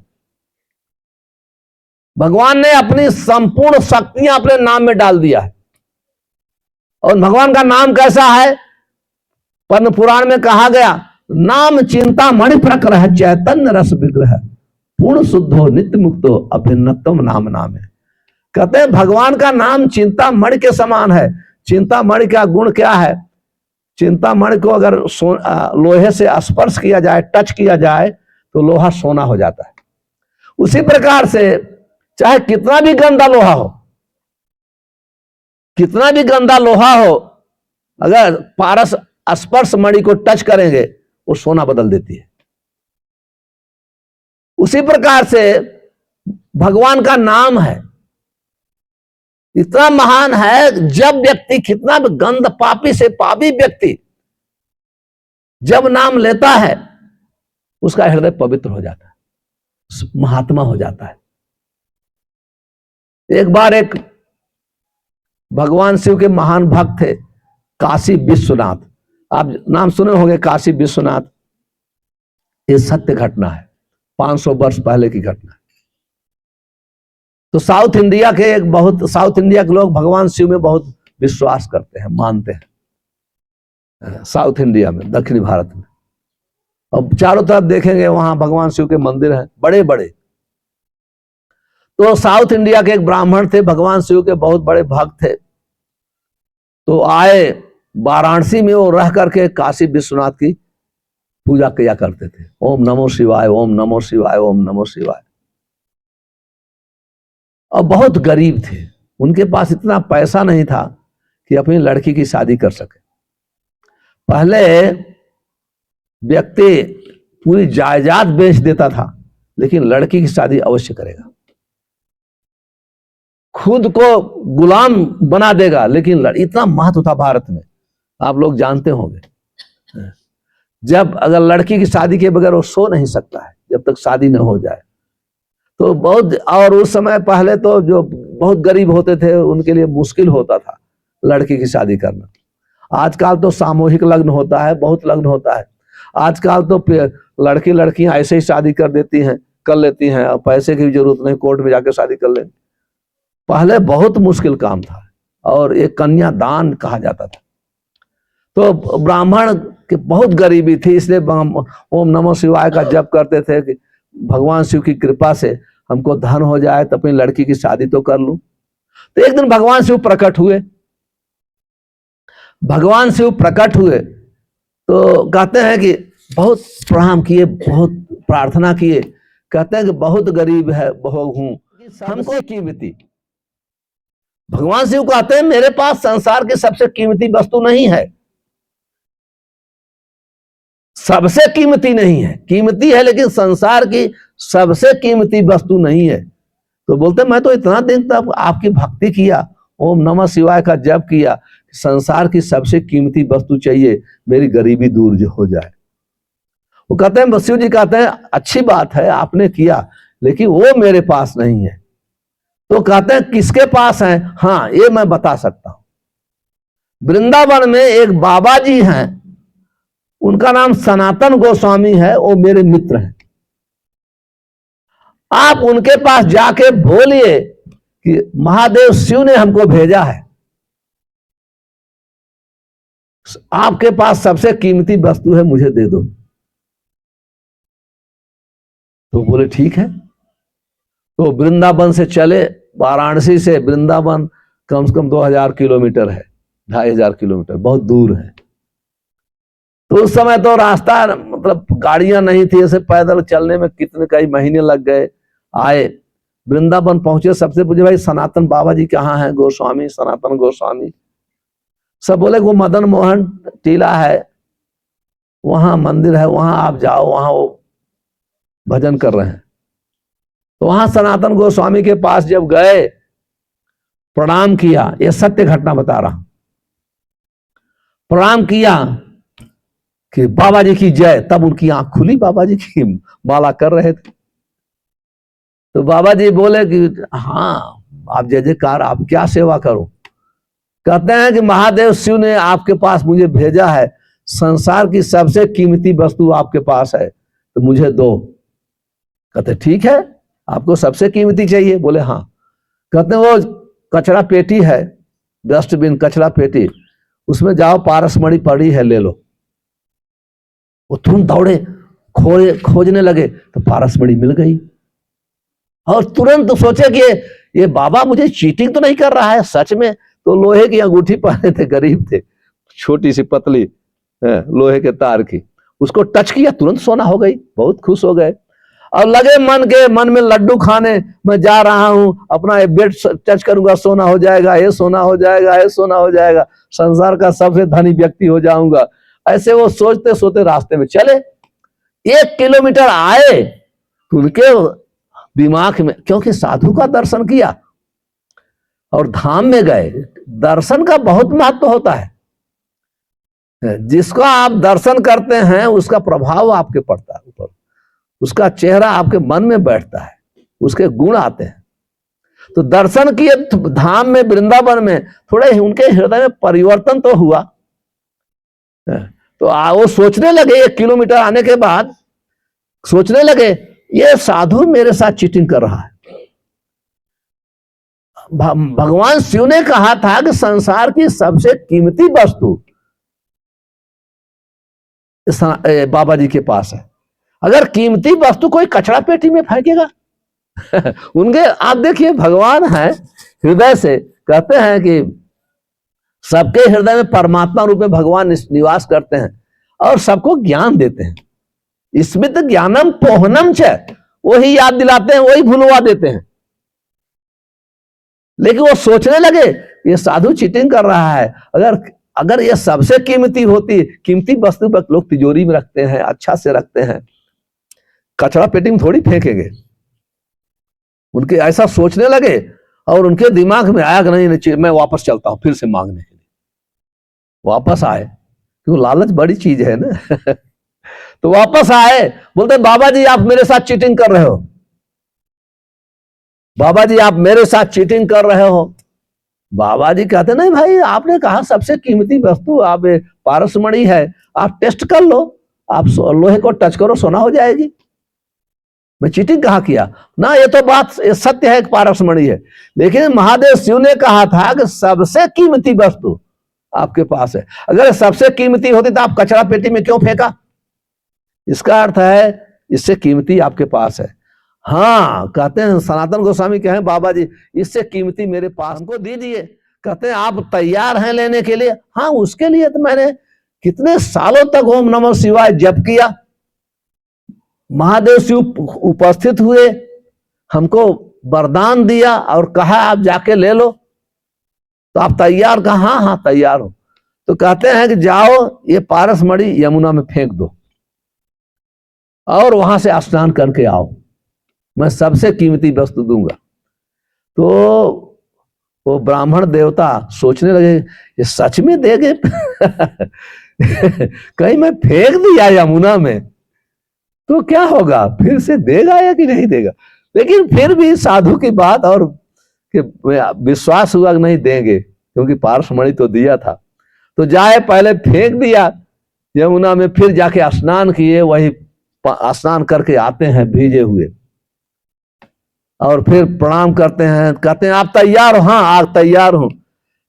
भगवान ने अपनी संपूर्ण शक्तियां अपने नाम में डाल दिया है। और भगवान का नाम कैसा है, पद्म पुराण में कहा गया, नाम चिंता मणि प्रकर चैतन्य रस विग्रह पूर्ण शुद्धो नित्य मुक्तो अभिन्नतम नाम नाम है। कहते हैं भगवान का नाम चिंता मणि के समान है। चिंता मणि का गुण क्या है, चिंता मणि को अगर लोहे से स्पर्श किया जाए, टच किया जाए तो लोहा सोना हो जाता है। उसी प्रकार से चाहे कितना भी गंदा लोहा हो, कितना भी गंदा लोहा हो, अगर पारस स्पर्श मणि को टच करेंगे वो सोना बदल देती है। उसी प्रकार से भगवान का नाम है, इतना महान है। जब व्यक्ति कितना भी गंद पापी से पापी व्यक्ति जब नाम लेता है उसका हृदय पवित्र हो जाता है, महात्मा हो जाता है। एक बार एक भगवान शिव के महान भक्त थे काशी विश्वनाथ, आप नाम सुने होंगे काशी विश्वनाथ। ये सत्य घटना है, 500 वर्ष पहले की घटना है। तो साउथ इंडिया के लोग भगवान शिव में बहुत विश्वास करते हैं, मानते हैं। साउथ इंडिया में, दक्षिणी भारत में, और चारों तरफ देखेंगे वहां भगवान शिव के मंदिर हैं बड़े बड़े। तो साउथ इंडिया के एक ब्राह्मण थे, भगवान शिव के बहुत बड़े भक्त थे। तो आए वाराणसी में, वो रह करके काशी विश्वनाथ की पूजा किया करते थे। ओम नमो शिवाय, ओम नमो शिवाय, ओम नमो शिवाय। और बहुत गरीब थे, उनके पास इतना पैसा नहीं था कि अपनी लड़की की शादी कर सके। पहले व्यक्ति पूरी जायदाद बेच देता था, लेकिन लड़की की शादी अवश्य करेगा। खुद को गुलाम बना देगा, लेकिन इतना महत्व था भारत में, आप लोग जानते होंगे। जब अगर लड़की की शादी के बगैर वो सो नहीं सकता है जब तक शादी न हो जाए। तो बहुत, और उस समय पहले तो जो बहुत गरीब होते थे उनके लिए मुश्किल होता था लड़की की शादी करना। आजकल तो सामूहिक लग्न होता है, बहुत लग्न होता है। आजकल तो लड़की लड़कियां ऐसे ही शादी कर देती हैं, कर लेती हैं, और पैसे की भी जरूरत नहीं, कोर्ट में जाकर शादी कर लेंगे। पहले बहुत मुश्किल काम था, और एक कन्या दान कहा जाता था। तो ब्राह्मण की बहुत गरीबी थी, इसलिए ओम नमः शिवाय का जप करते थे कि भगवान शिव की कृपा से हमको धन हो जाए तो अपनी लड़की की शादी तो कर लूं। तो एक दिन भगवान शिव प्रकट हुए। भगवान शिव प्रकट हुए तो कहते हैं कि बहुत प्रणाम किए, बहुत प्रार्थना किए। कहते हैं कि बहुत गरीब है बहु हूं, हमको कीमती। भगवान शिव कहते हैं मेरे पास संसार की सबसे कीमती वस्तु नहीं है, सबसे कीमती नहीं है, कीमती है लेकिन संसार की सबसे कीमती वस्तु नहीं है। तो बोलते मैं तो इतना दिन तक आपकी भक्ति किया, ओम नमः शिवाय का जप किया, संसार की सबसे कीमती वस्तु चाहिए, मेरी गरीबी दूर जो हो जाए। वो कहते हैं, शिव जी कहते हैं अच्छी बात है आपने किया, लेकिन वो मेरे पास नहीं है। तो कहते हैं किसके पास है? हाँ ये मैं बता सकता हूं। वृंदावन में एक बाबा जी हैं, उनका नाम सनातन गोस्वामी है, वो मेरे मित्र हैं। आप उनके पास जाके बोलिए कि महादेव शिव ने हमको भेजा है, आपके पास सबसे कीमती वस्तु है, मुझे दे दो। तो बोले ठीक है। तो वृंदावन से चले, वाराणसी से वृंदावन कम से कम 2000 किलोमीटर है, 2500 किलोमीटर, बहुत दूर है। तो उस समय तो रास्ता मतलब गाड़ियां नहीं थी, ऐसे पैदल चलने में कितने कई महीने लग गए। आए वृंदावन पहुंचे, सबसे पूछे भाई सनातन बाबा जी कहाँ हैं? गोस्वामी, सनातन गोस्वामी। सब बोले वो मदन मोहन टीला है, वहां मंदिर है, वहां आप जाओ, वहां वो भजन कर रहे हैं। तो वहां सनातन गोस्वामी के पास जब गए, प्रणाम किया, ये सत्य घटना बता रहा हूं। प्रणाम किया कि बाबा जी की जय, तब उनकी आंख खुली, बाबा जी की माला कर रहे थे। तो बाबा जी बोले कि हाँ आप जय जयकार, आप क्या सेवा करो? कहते हैं कि महादेव शिव ने आपके पास मुझे भेजा है, संसार की सबसे कीमती वस्तु आपके पास है, तो मुझे दो। कहते ठीक है, आपको सबसे कीमती चाहिए? बोले हाँ। कहते वो कचरा पेटी है, डस्टबिन कचरा पेटी, उसमें जाओ, पारसमणि पड़ी है, ले लो। वो तुरंत दौड़े, खोजने लगे, तो पारसमणि मिल गई। और तुरंत तो सोचे कि ये बाबा मुझे चीटिंग तो नहीं कर रहा है सच में। तो लोहे की अंगूठी पहने थे, गरीब थे, छोटी सी पतली लोहे के तार की, उसको टच किया, तुरंत सोना हो गई। बहुत खुश हो गए और लगे मन में लड्डू खाने, मैं जा रहा हूं, अपना बेड टच करूंगा, सोना हो जाएगा, ये सोना हो जाएगा, ये सोना हो जाएगा, संसार का सबसे धनी व्यक्ति हो जाऊंगा। ऐसे वो सोचते सोचते रास्ते में चले। 1 किलोमीटर आए तो उनके दिमाग में, क्योंकि साधु का दर्शन किया और धाम में गए, दर्शन का बहुत महत्व होता है। जिसको आप दर्शन करते हैं उसका प्रभाव आपके पड़ता है ऊपर, उसका चेहरा आपके मन में बैठता है, उसके गुण आते हैं। तो दर्शन किए धाम में, वृंदावन में, थोड़े उनके हृदय में परिवर्तन तो हुआ। तो वो सोचने लगे, 1 किलोमीटर आने के बाद सोचने लगे ये साधु मेरे साथ चीटिंग कर रहा है। भगवान शिव ने कहा था कि संसार की सबसे कीमती वस्तु बाबा जी के पास है। अगर कीमती वस्तु कोई कचरा पेटी में फेंकेगा उनके, आप देखिए भगवान है हृदय से, कहते हैं कि सबके हृदय में परमात्मा रूप में भगवान निवास करते हैं और सबको ज्ञान देते हैं। स्मित ज्ञानम पोहनम च, वही याद दिलाते हैं, वही भुलवा देते हैं। लेकिन वो सोचने लगे ये साधु चीटिंग कर रहा है। अगर ये सबसे कीमती होती, कीमती वस्तु पर लोग तिजोरी में रखते हैं, अच्छा से रखते हैं, कचरा पेटी में थोड़ी फेंकेंगे। उनके ऐसा सोचने लगे और उनके दिमाग में आया कि नहीं, मैं वापस चलता हूं फिर से मांगने के लिए। वापस आए, क्यों, लालच बड़ी चीज है ना तो वापस आए, बोलते बाबा जी आप मेरे साथ चीटिंग कर रहे हो, बाबा जी आप मेरे साथ चीटिंग कर रहे हो। बाबा जी कहते नहीं भाई, आपने कहा सबसे कीमती वस्तु आप पारसमणि है, आप टेस्ट कर लो, आप लोहे को टच करो सोना हो जाएगी। मैं चीटिंग कहा किया ना, ये तो बात ये सत्य है, पारसमणि है। लेकिन महादेव शिव ने कहा था कि सबसे कीमती वस्तु आपके पास है। अगर सबसे कीमती होती तो आप कचरा पेटी में क्यों फेंका? इसका अर्थ है इससे कीमती आपके पास है। हाँ, कहते हैं सनातन गोस्वामी कहे बाबा जी इससे कीमती मेरे पास, हमको दीजिए। कहते हैं आप तैयार हैं लेने के लिए? हाँ, उसके लिए तो मैंने कितने सालों तक ओम नमः शिवाय जप किया। महादेव शिव उपस्थित हुए, हमको वरदान दिया और कहा आप जाके ले लो। तो आप तैयार? कहा हाँ हाँ तैयार हो। तो कहते हैं कि जाओ ये पारसमणि यमुना में फेंक दो और वहां से स्नान करके आओ, मैं सबसे कीमती वस्तु दूंगा। तो वो ब्राह्मण देवता सोचने लगे ये सच में देंगे? कहीं मैं फेंक दिया यमुना में तो क्या होगा, फिर से देगा या कि नहीं देगा? लेकिन फिर भी साधु की बात और कि विश्वास हुआ कि नहीं देंगे, क्योंकि पारसमणि तो दिया था। तो जाए पहले फेंक दिया यमुना में, फिर जाके स्नान किए, वही स्नान करके आते हैं भीजे हुए और फिर प्रणाम करते हैं, कहते हैं आप तैयार हो? हाँ आज तैयार हूं।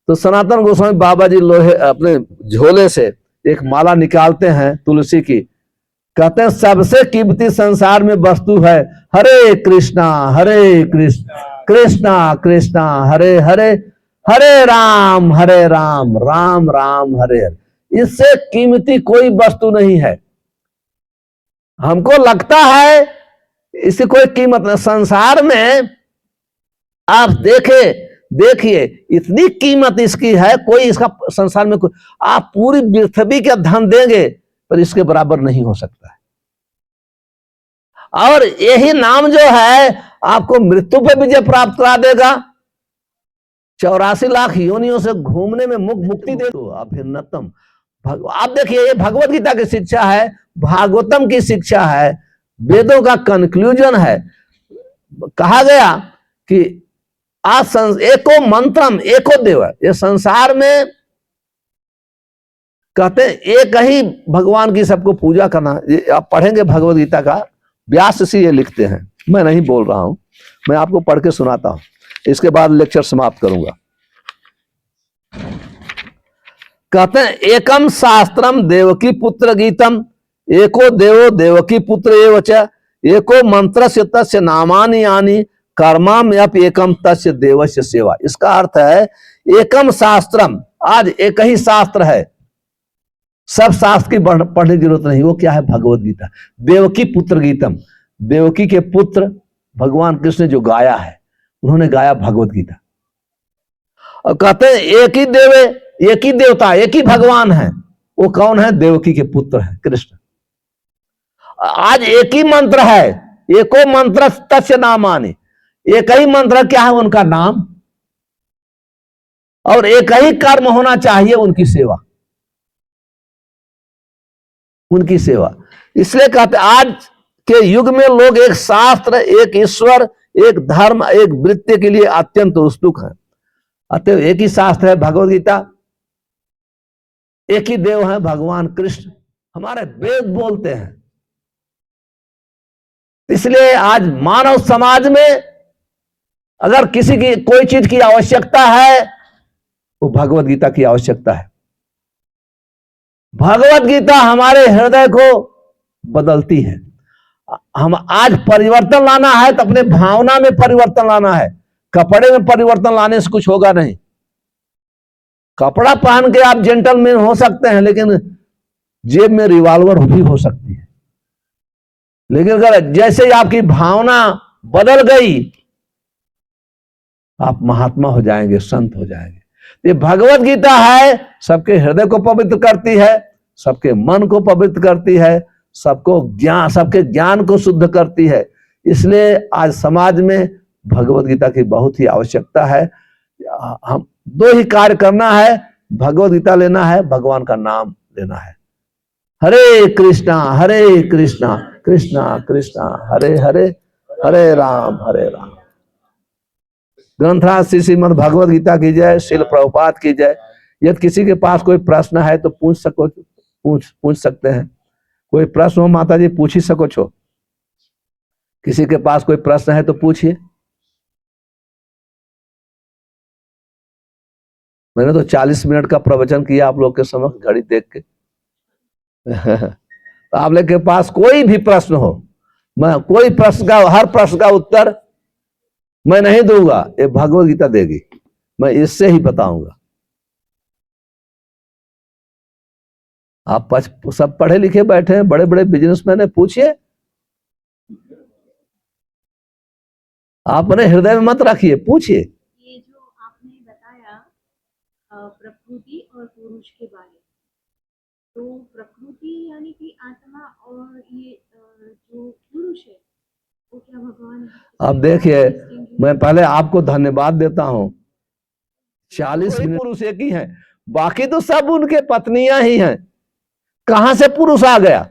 तो सनातन गोस्वामी बाबा जी लोहे अपने झोले से एक माला निकालते हैं तुलसी की, कहते हैं सबसे कीमती संसार में वस्तु है हरे कृष्णा कृष्णा कृष्णा हरे हरे, हरे राम राम राम हरे हरे। इससे कीमती कोई वस्तु नहीं है। हमको लगता है इससे कोई कीमत नहीं। संसार में आप देखिए इतनी कीमत इसकी है, कोई इसका संसार में कोई, आप पूरी पृथ्वी का धन देंगे पर इसके बराबर नहीं हो सकता है। और यही नाम जो है आपको मृत्यु पे विजय प्राप्त करा देगा, 84 लाख योनियों से घूमने में मुक्ति दे दो। अभिन्नतम आप देखिए ये भगवत गीता की शिक्षा है, भागवतम की शिक्षा है, वेदों का कंक्लूजन है। कहा गया कि एको मंत्रम एको देव, ये संसार में कहते हैं एक ही भगवान की सबको पूजा करना। आप पढ़ेंगे भगवत गीता का, व्यास ऋषि ये लिखते हैं, मैं नहीं बोल रहा हूं, मैं आपको पढ़ के सुनाता हूं, इसके बाद लेक्चर समाप्त करूंगा। कहते हैं एकम शास्त्रम देवकी पुत्र गीतम, एको देवो देवकी पुत्र एव च, एको मंत्रस्य तस्य नामानि यानि कर्माम्यप एकम तस्य देवस्य सेवा। इसका अर्थ है एकम शास्त्रम, आज एक ही शास्त्र है, सब शास्त्र की पढ़ने की जरूरत नहीं। वो क्या है? भगवत गीता। देवकी पुत्र गीतम, देवकी के पुत्र भगवान कृष्ण जो गाया है, उन्होंने गाया भगवत गीता। और कहते हैं एक ही देवे, एक ही देवता, एक ही भगवान है, वो कौन है? देवकी के पुत्र है कृष्ण। आज एक ही मंत्र है, एको मंत्र तस्य नामानि, एक ही मंत्र क्या है? उनका नाम। और एक ही कर्म होना चाहिए, उनकी सेवा, उनकी सेवा। इसलिए कहते आज के युग में लोग एक शास्त्र, एक ईश्वर, एक धर्म, एक वृत्ति के लिए अत्यंत उत्सुक है। अतः एक ही शास्त्र है भगवत गीता, एक ही देव है भगवान कृष्ण, हमारे वेद बोलते हैं। इसलिए आज मानव समाज में अगर किसी की कोई चीज की आवश्यकता है, वो भगवत गीता की आवश्यकता है। भगवत गीता हमारे हृदय को बदलती है। हम आज परिवर्तन लाना है तो अपने भावना में परिवर्तन लाना है, कपड़े में परिवर्तन लाने से कुछ होगा नहीं। कपड़ा पहन के आप जेंटलमैन हो सकते हैं, लेकिन जेब में रिवॉल्वर भी हो सकती है। लेकिन अगर जैसे ही आपकी भावना बदल गई, आप महात्मा हो जाएंगे, संत हो जाएंगे। ये भगवत गीता है, सबके हृदय को पवित्र करती है, सबके मन को पवित्र करती है, सबको ज्ञान, सबके ज्ञान को शुद्ध करती है। इसलिए आज समाज में भगवत गीता की बहुत ही आवश्यकता है। हम दो ही कार्य करना है, भगवत गीता लेना है, भगवान का नाम लेना है। हरे कृष्णा कृष्णा कृष्णा हरे हरे, हरे राम ग्रंथराज श्री श्रीमद् भगवद गीता की जय, श्रील प्रभुपाद की जय। यदि किसी के पास कोई प्रश्न है तो पूछ सकते हैं। कोई प्रश्न हो माता जी पूछ ही सको छो। किसी के पास कोई प्रश्न है तो पूछिए। मैंने तो 40 मिनट का प्रवचन किया आप लोग के समक्ष घड़ी देख के। तो आप लोग के पास कोई भी प्रश्न हो, मैं कोई प्रश्न का, हर प्रश्न का उत्तर मैं नहीं दूंगा, ये भगवद गीता देगी, मैं इससे ही बताऊंगा। आप सब पढ़े लिखे बैठे हैं, बड़े बड़े बिजनेसमैन है, पूछिए। आप अपने हृदय में मत रखिए, पूछिए। ये जो आपने बताया प्रकृति और पुरुष के बारे में, तो प्रकृति यानी कि आत्मा और ये जो पुरुष है वो क्या भगवान? अब देखिए, मैं पहले आपको धन्यवाद देता हूं। 40 पुरुष एक ही हैं, बाकी तो सब उनके पत्नियां ही हैं। कहां से पुरुष आ गया?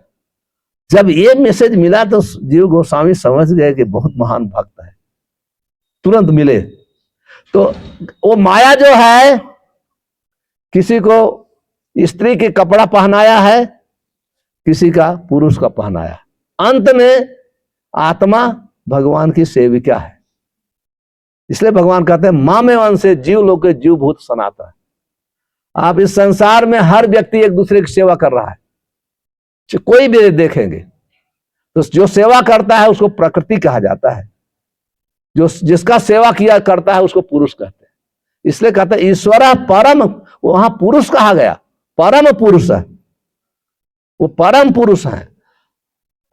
जब ये मैसेज मिला तो जीव गोस्वामी समझ गए कि बहुत महान भक्त है, तुरंत मिले। तो वो माया जो है, किसी को स्त्री के कपड़ा पहनाया है, किसी का पुरुष का पहनाया, अंत में आत्मा भगवान की सेविका है। इसलिए भगवान कहते हैं मां में वंश से जीव लोग के जीव भूत सनातन है। आप इस संसार में हर व्यक्ति एक दूसरे की सेवा कर रहा है, कोई भी देखेंगे तो जो सेवा करता है उसको प्रकृति कहा जाता है, जो जिसका सेवा किया करता है उसको पुरुष कहते हैं। इसलिए कहते हैं ईश्वर परम, वहां पुरुष कहा गया, परम पुरुष है, वो परम पुरुष है।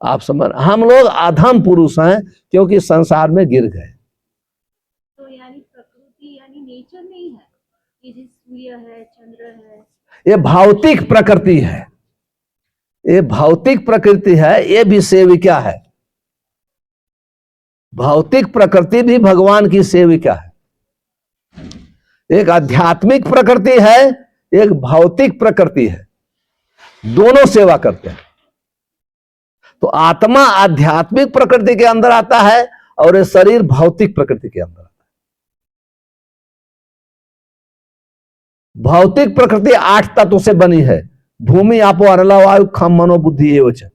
आप समझ, हम लोग अधम पुरुष हैं क्योंकि संसार में गिर गए। तो यानी प्रकृति यानी नेचर नहीं है, ये जो सूर्य है, चंद्र है, ये भौतिक प्रकृति है, ये भौतिक प्रकृति है, ये भी सेविका है। भौतिक प्रकृति भी भगवान की सेविका है। एक आध्यात्मिक प्रकृति है, एक भौतिक प्रकृति है, दोनों सेवा करते हैं। तो आत्मा आध्यात्मिक प्रकृति के अंदर आता है और ये शरीर भौतिक प्रकृति के अंदर आता है। भौतिक प्रकृति 8 तत्वों से बनी है, भूमि आपो अनला वायु खम मनो बुद्धि एवं च।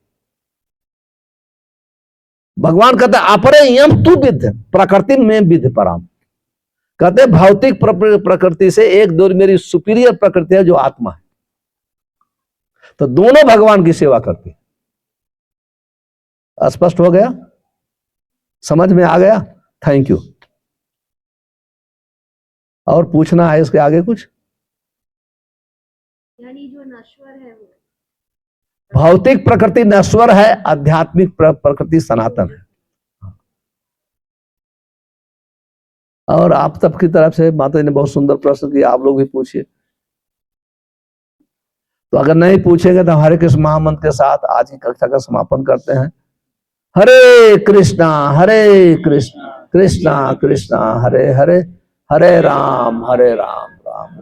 भगवान कहते अपरे यम तू विद्ध प्रकृति में विद्ध पराम। कहते भौतिक प्रकृति से एक दो मेरी सुपीरियर प्रकृति है जो आत्मा है। तो दोनों भगवान की सेवा करते हैं। स्पष्ट हो गया? समझ में आ गया? Thank you. और पूछना है इसके आगे कुछ? यानी जो नश्वर है वो भौतिक प्रकृति नश्वर है, आध्यात्मिक प्रकृति सनातन है। और आप सबकी तरफ से माता जी ने बहुत सुंदर प्रश्न किया, आप लोग भी पूछिए। तो अगर नहीं पूछेंगे तो हरे कृष्ण महामंत्र के साथ आज की कक्षा का समापन करते हैं। हरे कृष्णा कृष्णा कृष्णा हरे हरे, हरे राम राम राम।